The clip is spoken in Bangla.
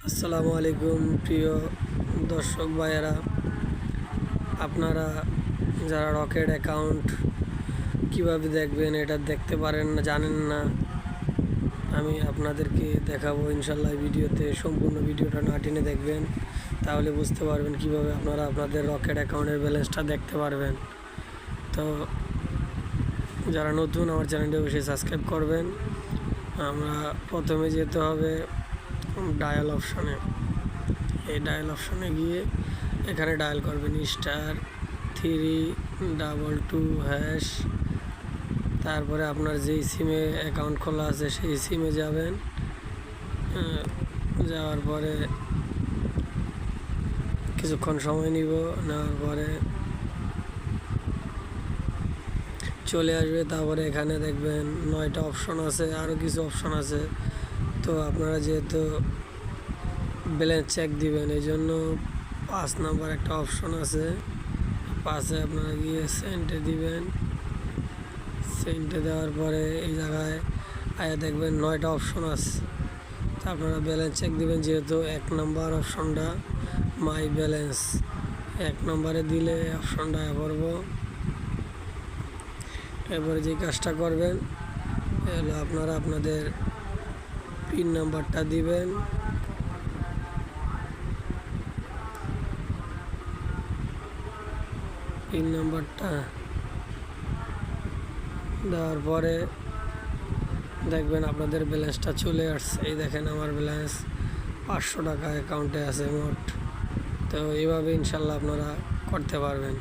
আসসালামু আলাইকুম প্রিয় দর্শক ভাইয়েরা, আপনারা যারা রকেট অ্যাকাউন্ট কিভাবে দেখবেন এটা দেখতে পারেন না, জানেন না, আমি আপনাদেরকে দেখাবো ইনশাল্লাহ। ভিডিওতে সম্পূর্ণ ভিডিওটা না টেনে দেখবেন, তাহলে বুঝতে পারবেন কিভাবে আপনারা আপনাদের রকেট অ্যাকাউন্টের ব্যালেন্সটা দেখতে পারবেন। তো যারা নতুন আমার চ্যানেলটি অবশ্যই সাবস্ক্রাইব করবেন। আমরা প্রথমে যেতে হবে ডায়াল অপশানে। এই ডায়াল অপশানে গিয়ে এখানে ডায়াল করবেন *322#। তারপরে আপনার যেই সিমে অ্যাকাউন্ট খোলা আছে সেই সিমে যাবেন। যাওয়ার পরে কিছুক্ষণ সময় নিব, নেওয়ার পরে চলে আসবে। তারপরে এখানে দেখবেন 9টা অপশন আছে, আরও কিছু অপশন আছে। তো আপনারা যেহেতু ব্যালেন্স চেক দিবেন, এই জন্য 5 নাম্বার একটা অপশন আছে, 5-এ আপনারা গিয়ে সেন্টে দিবেন। সেন্টে দেওয়ার পরে এই জায়গায় আয়া দেখবেন 9টা অপশন আছে। তো আপনারা ব্যালেন্স চেক দিবেন, যেহেতু 1 নাম্বার অপশনটা মাই ব্যালেন্স, 1 নম্বরে দিলে অপশনটা আয়া পড়ব। এরপরে যে কাজটা করবেন হলো আপনারা আপনাদের পিন নাম্বারটা দিবেন। পিন নাম্বারটা দেওয়ার পরে দেখবেন আপনাদের ব্যালেন্সটা চলে আসছে। এই দেখেন আমার ব্যালেন্স 500 টাকা অ্যাকাউন্টে আছে মোট। তো এইভাবে ইনশাল্লাহ আপনারা করতে পারবেন।